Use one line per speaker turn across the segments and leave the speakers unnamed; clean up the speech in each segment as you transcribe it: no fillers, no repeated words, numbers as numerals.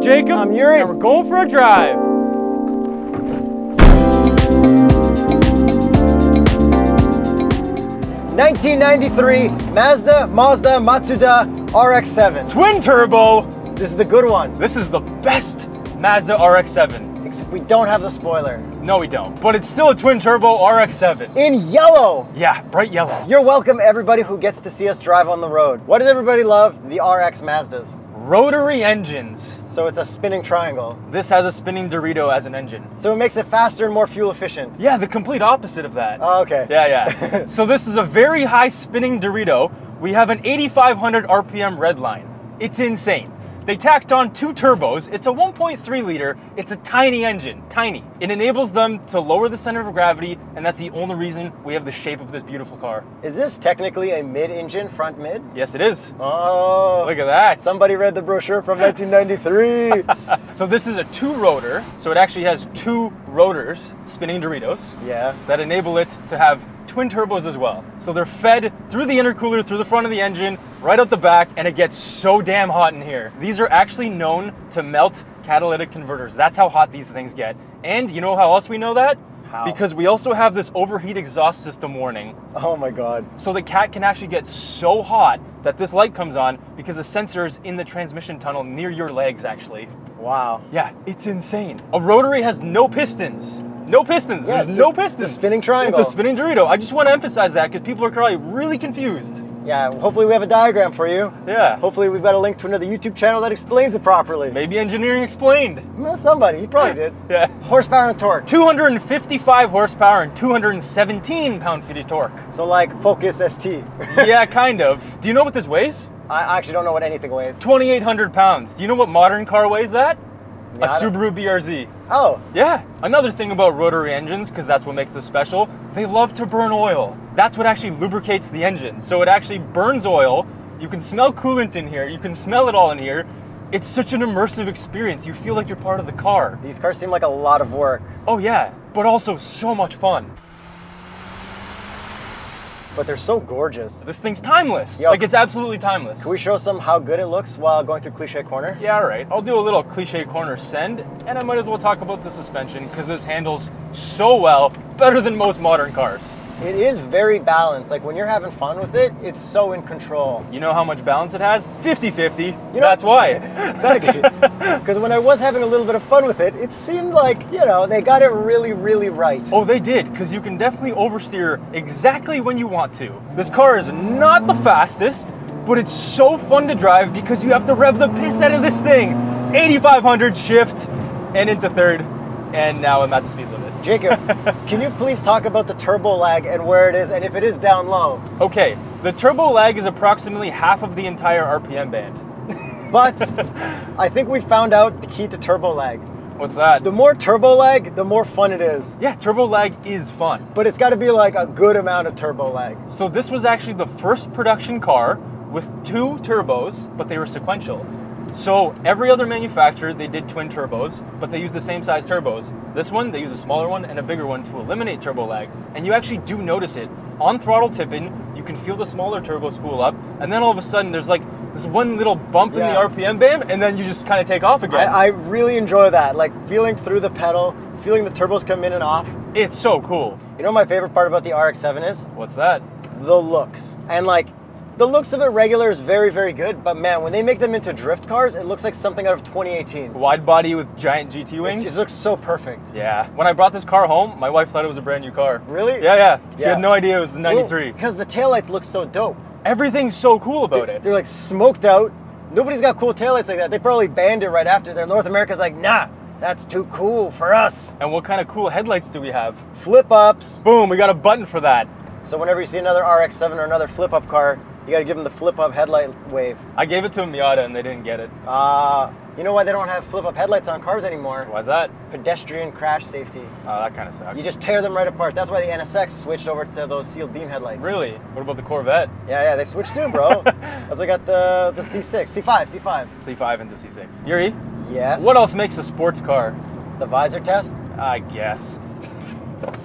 Jacob.
I'm Yuri.
And we're going for a drive.
'93 Mazda Matsuda RX-7.
Twin turbo.
This is the good one.
This is the best Mazda RX-7.
Except we don't have the spoiler.
No, we don't. But it's still a twin turbo RX-7.
In yellow.
Yeah, bright yellow.
You're welcome, everybody who gets to see us drive on the road. What does everybody love? The RX Mazdas.
Rotary engines.
So it's a spinning triangle.
This has a spinning Dorito as an engine.
So it makes it faster and more fuel efficient.
Yeah, the complete opposite of that.
Oh, okay.
Yeah. So this is a very high spinning Dorito. We have an 8,500 RPM red line. It's insane. They tacked on 2 turbos. It's a 1.3 liter. It's a tiny engine, tiny. It enables them to lower the center of gravity, and that's the only reason we have the shape of this beautiful car.
Is this technically a mid-engine, front mid?
Yes, it is.
Oh.
Look at that.
Somebody read the brochure from 1993.
So this is a 2-rotor, so it actually has 2 rotors, spinning Doritos,
Yeah.
that enable it to have twin turbos as well. So they're fed through the intercooler, through the front of the engine, right out the back, and it gets so damn hot in here. These are actually known to melt catalytic converters. That's how hot these things get. And you know how else we know that?
How?
Because we also have this overheat exhaust system warning.
Oh my God.
So the cat can actually get so hot that this light comes on because the sensor's in the transmission tunnel near your legs, actually.
Wow.
Yeah, it's insane. A rotary has no pistons. No pistons.
Yeah,
There's no pistons.
It's a spinning triangle.
It's a spinning Dorito. I just want to emphasize that because people are probably really confused.
Yeah, hopefully we have a diagram for you.
Yeah.
Hopefully we've got a link to another YouTube channel that explains it properly.
Maybe Engineering Explained.
Well, somebody, he probably did.
Yeah.
Horsepower and torque.
255 horsepower and 217 pound-feet of torque.
So like Focus ST.
Yeah, kind of. Do you know what this weighs?
I actually don't know what anything weighs.
2,800 pounds. Do you know what modern car weighs that?
Yeah,
A Subaru BRZ.
Oh.
Yeah. Another thing about rotary engines, because that's what makes this special, they love to burn oil. That's what actually lubricates the engine. So it actually burns oil. You can smell coolant in here. You can smell it all in here. It's such an immersive experience. You feel like you're part of the car.
These cars seem like a lot of work.
Oh yeah, but also so much fun.
But they're so gorgeous.
This thing's timeless.
Yo,
like, it's absolutely timeless.
Can we show some how good it looks while going through Cliche Corner?
Yeah, all right. I'll do a little cliche corner send, and I might as well talk about the suspension because this handles so well, better than most modern cars.
It is very balanced. Like when you're having fun with it, it's so in control.
You know how much balance it has? 50-50.
You know,
That's why.
Because when I was having a little bit of fun with it, it seemed like, you know, they got it really, really right.
Oh, they did, because you can definitely oversteer exactly when you want to. This car is not the fastest, but it's so fun to drive because you have to rev the piss out of this thing. 8,500 shift and into third, and now I'm at the speed limit.
Jacob, can you please talk about the turbo lag and where it is and if it is down low?
Okay, the turbo lag is approximately half of the entire RPM band.
But I think we found out the key to turbo lag.
What's that?
The more turbo lag, the more fun it is.
Yeah, turbo lag is fun.
But it's got to be like a good amount of turbo lag.
So this was actually the first production car with 2 turbos, but they were sequential. So every other manufacturer, they did twin turbos, but they use the same size turbos. This one, they use a smaller one and a bigger one to eliminate turbo lag. And you actually do notice it. On throttle tipping, you can feel the smaller turbo spool up, and then all of a sudden there's like this one little bump in the RPM band, and then you just kind of take off again.
I really enjoy that, like feeling through the pedal, feeling the turbos come in and off.
It's so cool.
You know what my favorite part about the RX-7 is?
What's that?
The looks. And like, the looks of it regular is very, very good, but man, when they make them into drift cars, it looks like something out of 2018.
Wide body with giant GT wings.
It just looks so perfect.
Yeah. When I brought this car home, my wife thought it was a brand new car.
Really?
Yeah. She had no idea it was the 93.
Well, because the taillights look so dope.
Everything's so cool about it.
They're like smoked out. Nobody's got cool taillights like that. They probably banned it right after. Their North America's like, nah, that's too cool for us.
And what kind of cool headlights do we have?
Flip ups.
Boom, we got a button for that.
So whenever you see another RX-7 or another flip up car, you gotta give them the flip up headlight wave.
I gave it to a Miata and they didn't get it.
You know why they don't have flip up headlights on cars anymore?
Why's that?
Pedestrian crash safety.
Oh, that kind of sucks.
You just tear them right apart. That's why the NSX switched over to those sealed beam headlights.
Really? What about the Corvette?
Yeah, they switched too, bro. That's like got the C6, C5.
C5 into C6. Yuri?
Yes?
What else makes a sports car?
The visor test?
I guess.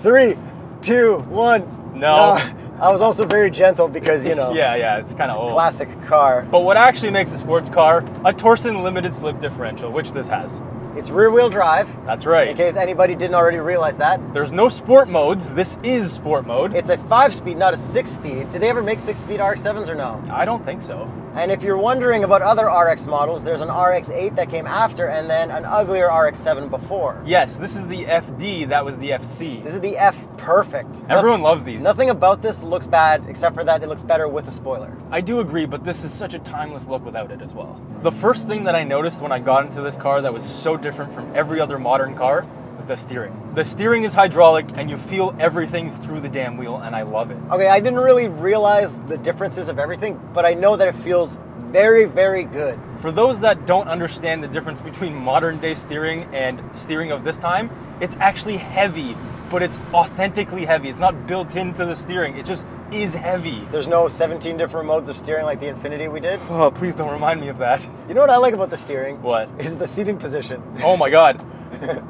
3, 2, 1.
No.
I was also very gentle because, you know.
Yeah, it's kind of old.
Classic car.
But what actually makes a sports car a Torsen limited slip differential, which this has.
It's rear-wheel drive.
That's right.
In case anybody didn't already realize that.
There's no sport modes. This is sport mode.
It's a 5-speed, not a 6-speed. Did they ever make 6-speed RX-7s or no?
I don't think so.
And if you're wondering about other RX models, there's an RX-8 that came after and then an uglier RX-7 before.
Yes, this is the FD, that was the FC.
This is the F Perfect.
Everyone loves these.
Nothing about this looks bad except for that it looks better with a spoiler.
I do agree, but this is such a timeless look without it as well. The first thing that I noticed when I got into this car that was so different from every other modern car, the steering. The steering is hydraulic and you feel everything through the damn wheel, and I love it.
Okay, I didn't really realize the differences of everything, but I know that it feels very, very good.
For those that don't understand the difference between modern day steering and steering of this time, it's actually heavy, but it's authentically heavy. It's not built into the steering, it just is heavy.
There's no 17 different modes of steering like the Infinity we did.
Oh, please don't remind me of that.
You know what I like about the steering?
What?
Is the seating position.
Oh my God.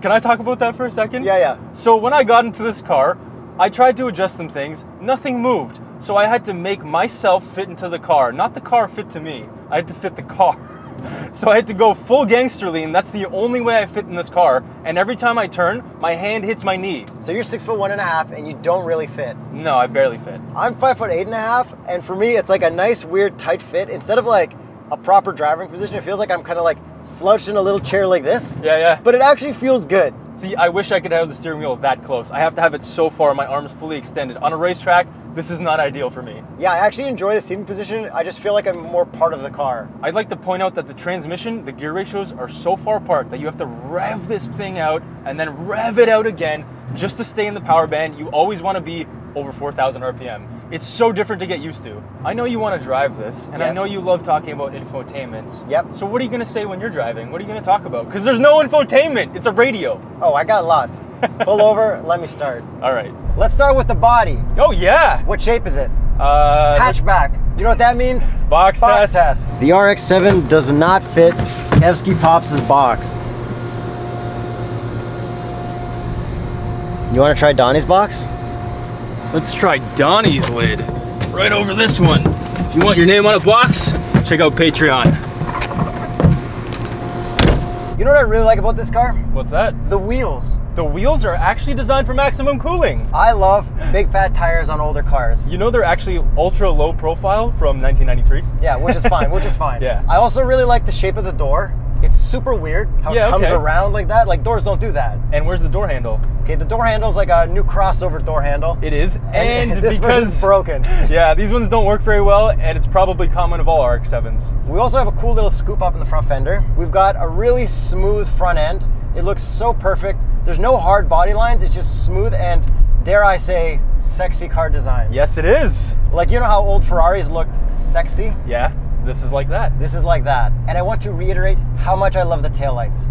Can I talk about that for a second?
Yeah.
So when I got into this car, I tried to adjust some things, nothing moved. So I had to make myself fit into the car, not the car fit to me. I had to fit the car. So I had to go full gangster lean. That's the only way I fit in this car. And every time I turn, my hand hits my knee.
So you're 6'1.5" and you don't really fit.
No, I barely fit.
I'm 5'8.5", and for me, it's like a nice, weird, tight fit. Instead of like a proper driving position, it feels like I'm kind of like slouched in a little chair like this.
Yeah.
But it actually feels good.
See, I wish I could have the steering wheel that close. I have to have it so far, my arms fully extended. On a racetrack, this is not ideal for me.
Yeah, I actually enjoy the seating position. I just feel like I'm more part of the car.
I'd like to point out that the transmission, the gear ratios are so far apart that you have to rev this thing out and then rev it out again just to stay in the power band. You always want to be over 4,000 RPM. It's so different to get used to. I know you want to drive this, and
yes.
I know you love talking about infotainments.
Yep.
So what are you going to say when you're driving? What are you going to talk about? Because there's no infotainment. It's a radio.
Oh, I got lots. Pull over, let me start.
All right.
Let's start with the body.
Oh, yeah.
What shape is it? Hatchback. You know what that means?
Box test.
The RX-7 does not fit Evsky Pops' box. You want to try Donnie's box?
Let's try Donnie's lid. Right over this one. If you want your name on a box, check out Patreon.
You know what I really like about this car?
What's that?
The wheels.
The wheels are actually designed for maximum cooling.
I love big fat tires on older cars.
You know they're actually ultra low profile from 1993?
Yeah, which is fine,
Yeah.
I also really like the shape of the door. It's super weird how it comes around like that. Like doors don't do that.
And where's the door handle?
Okay, the door handle's like a new crossover door handle.
It is, and
this version's broken.
Yeah, these ones don't work very well, and it's probably common of all RX-7s.
We also have a cool little scoop up in the front fender. We've got a really smooth front end. It looks so perfect. There's no hard body lines. It's just smooth and, dare I say, sexy car design.
Yes, it is.
Like, you know how old Ferraris looked sexy?
Yeah, this is like that.
This is like that. And I want to reiterate how much I love the taillights.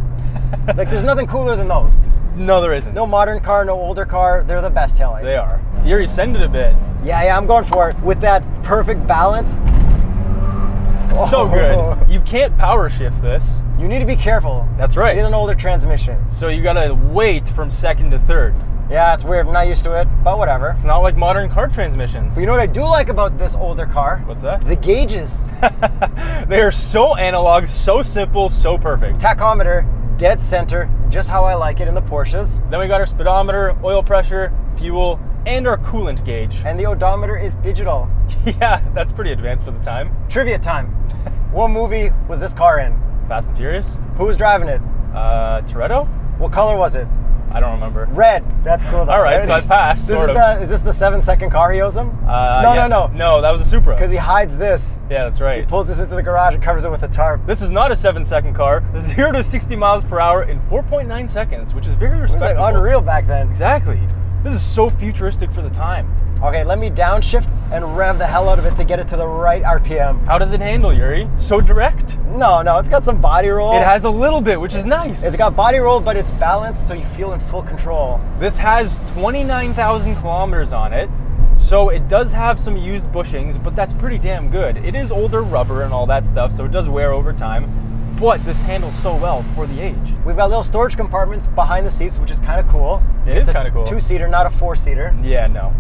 Like, there's nothing cooler than those.
No, there isn't.
No modern car, no older car. They're the best taillights.
They are. You already send it a bit.
Yeah, I'm going for it. With that perfect balance.
So good. You can't power shift this.
You need to be careful.
That's right.
It is an older transmission.
So you gotta wait from second to third.
Yeah, it's weird. I'm not used to it, but whatever.
It's not like modern car transmissions.
But you know what I do like about this older car?
What's that?
The gauges.
They are so analog, so simple, so perfect.
Tachometer, dead center, just how I like it in the Porsches.
Then we got our speedometer, oil pressure, fuel, and our coolant gauge.
And the odometer is digital.
Yeah, that's pretty advanced for the time.
Trivia time. What movie was this car in?
Fast and Furious?
Who was driving it?
Toretto?
What color was it?
I don't remember.
Red. That's cool though.
All right,
right?
so I passed,
Is this the 7-second car he owes him?
Yeah.
No.
No, that was a Supra.
Because he hides this.
Yeah, that's right.
He pulls this into the garage and covers it with a tarp.
This is not a 7-second car. 0 to 60 miles per hour in 4.9 seconds, which is very respectable.
It was like unreal back then.
Exactly. This is so futuristic for the time.
Okay, let me downshift and rev the hell out of it to get it to the right RPM.
How does it handle, Yuri? So direct?
No, it's got some body roll.
It has a little bit, which is nice.
It's got body roll, but it's balanced, so you feel in full control.
This has 29,000 kilometers on it, so it does have some used bushings, but that's pretty damn good. It is older rubber and all that stuff, so it does wear over time. but this handles so well for the age.
We've got little storage compartments behind the seats, which is kind of cool.
It's kind of cool.
2-seater, not a 4-seater.
Yeah, no.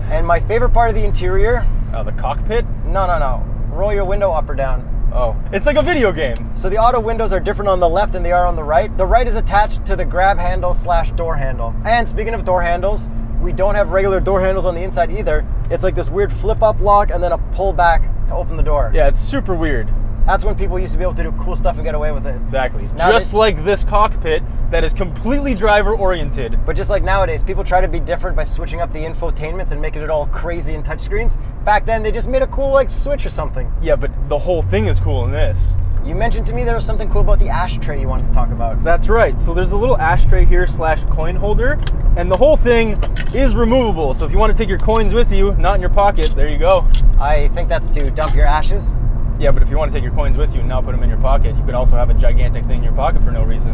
And my favorite part of the interior.
Oh, the cockpit?
No. Roll your window up or down.
Oh, it's like a video game.
So the auto windows are different on the left than they are on the right. The right is attached to the grab handle / door handle. And speaking of door handles, we don't have regular door handles on the inside either. It's like this weird flip up lock and then a pull back to open the door.
Yeah, it's super weird.
That's when people used to be able to do cool stuff and get away with it.
Exactly. Just like this cockpit that is completely driver oriented.
But just like nowadays, people try to be different by switching up the infotainments and making it all crazy and touchscreens. Back then, they just made a cool like switch or something.
Yeah, but the whole thing is cool in this.
You mentioned to me there was something cool about the ashtray you wanted to talk about.
That's right. So there's a little ashtray here / coin holder, and the whole thing is removable. So if you want to take your coins with you, not in your pocket, there you go.
I think that's to dump your ashes.
Yeah, but if you want to take your coins with you and not put them in your pocket, you could also have a gigantic thing in your pocket for no reason.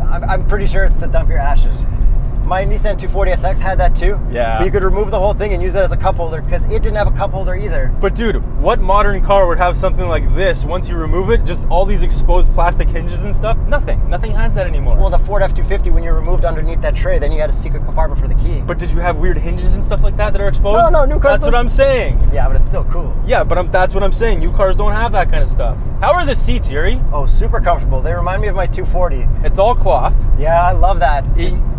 I'm pretty sure it's to dump your ashes. My Nissan 240SX had that too.
Yeah.
But you could remove the whole thing and use that as a cup holder because it didn't have a cup holder either.
But dude, what modern car would have something like this? Once you remove it, just all these exposed plastic hinges and stuff? Nothing has that anymore.
Well, the Ford F-250, when you removed underneath that tray, then you had a secret compartment for the key.
But did you have weird hinges and stuff like that are exposed?
No, new cars.
That's what I'm saying.
Yeah, but it's still cool.
Yeah, but that's what I'm saying. New cars don't have that kind of stuff. How are the seats, Yuri?
Oh, super comfortable. They remind me of my 240.
It's all cloth.
Yeah, I love that.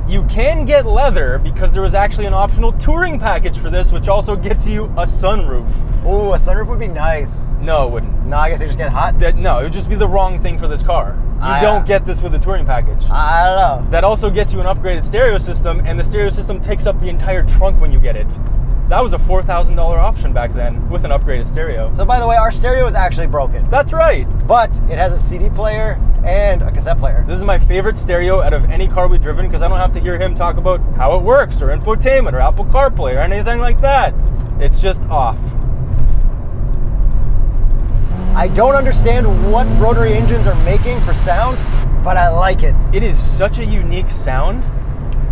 You can get leather because there was actually an optional touring package for this, which also gets you a sunroof.
Oh, a sunroof would be nice.
No, it wouldn't.
No, I guess you just get hot.
No, it would just be the wrong thing for this car. You don't get this with the touring package.
I don't know.
That also gets you an upgraded stereo system, and the stereo system takes up the entire trunk when you get it. That was a $4,000 option back then with an upgraded stereo.
So by the way, our stereo is actually broken.
That's right.
But it has a CD player and a cassette player.
This is my favorite stereo out of any car we've driven because I don't have to hear him talk about how it works or infotainment or Apple CarPlay or anything like that. It's just off.
I don't understand what rotary engines are making for sound, but I like it.
It is such a unique sound.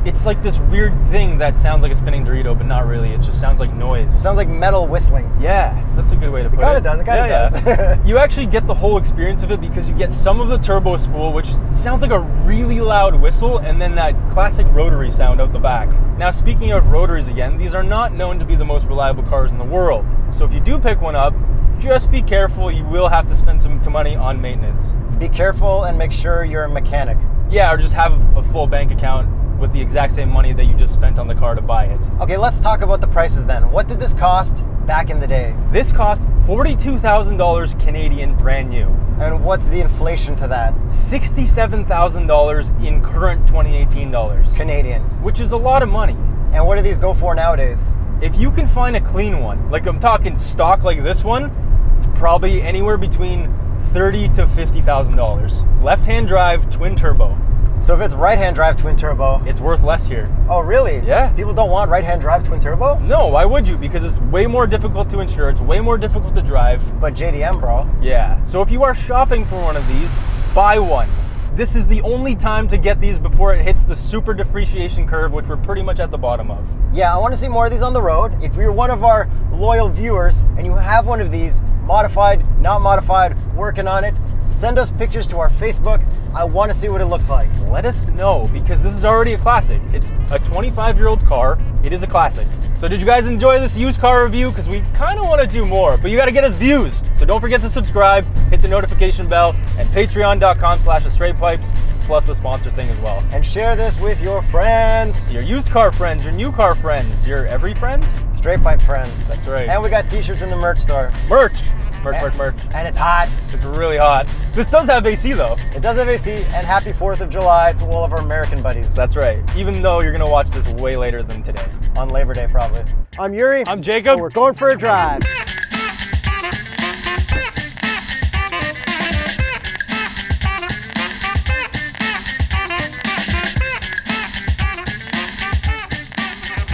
It's like this weird thing that sounds like a spinning Dorito, but not really. It just sounds like noise.
It sounds like metal whistling.
Yeah, that's a good way to put it.
It kind of does.
You actually get the whole experience of it because you get some of the turbo spool, which sounds like a really loud whistle, and then that classic rotary sound out the back. Now, speaking of rotaries again, these are not known to be the most reliable cars in the world. So if you do pick one up, just be careful. You will have to spend some money on maintenance.
Be careful and make sure you're a mechanic.
Yeah, or just have a full bank account with the exact same money that you just spent on the car to buy it.
Okay, let's talk about the prices then. What did this cost back in the day?
This cost $42,000 Canadian brand new.
And what's the inflation to that?
$67,000 in current 2018 dollars.
Canadian.
Which is a lot of money.
And what do these go for nowadays?
If you can find a clean one, like I'm talking stock like this one, it's probably anywhere between $30,000 to $50,000. Left-hand drive, twin turbo.
So if it's right-hand drive twin turbo,
it's worth less here.
Oh, really?
Yeah.
People don't want right-hand drive twin turbo?
No, why would you? Because it's way more difficult to insure. It's way more difficult to drive.
But JDM, bro.
Yeah. So if you are shopping for one of these, buy one. This is the only time to get these before it hits the super depreciation curve, which we're pretty much at the bottom of.
Yeah, I want to see more of these on the road. If you're one of our loyal viewers and you have one of these, modified, not modified, working on it, send us pictures to our Facebook. I want to see what it looks like.
Let us know, because this is already a classic. It's a 25-year-old car. It is a classic. So did you guys enjoy this used car review? Because we kind of want to do more, but you got to get us views. So don't forget to subscribe, hit the notification bell, and patreon.com/TheStraightPipes, plus the sponsor thing as well.
And share this with your friends.
Your used car friends, your new car friends, your every friend?
Straight pipe friends.
That's right.
And we got t-shirts in the merch store.
Merch.
And it's hot.
It's really hot. This does have AC though.
It does have AC, and happy 4th of July to all of our American buddies.
That's right. Even though you're gonna watch this way later than today.
On Labor Day, probably. I'm Yuri.
I'm Jacob.
And we're going for a drive.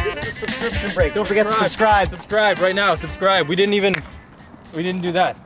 This is a subscription break. Don't forget to subscribe.
Subscribe right now. Subscribe. We didn't do that.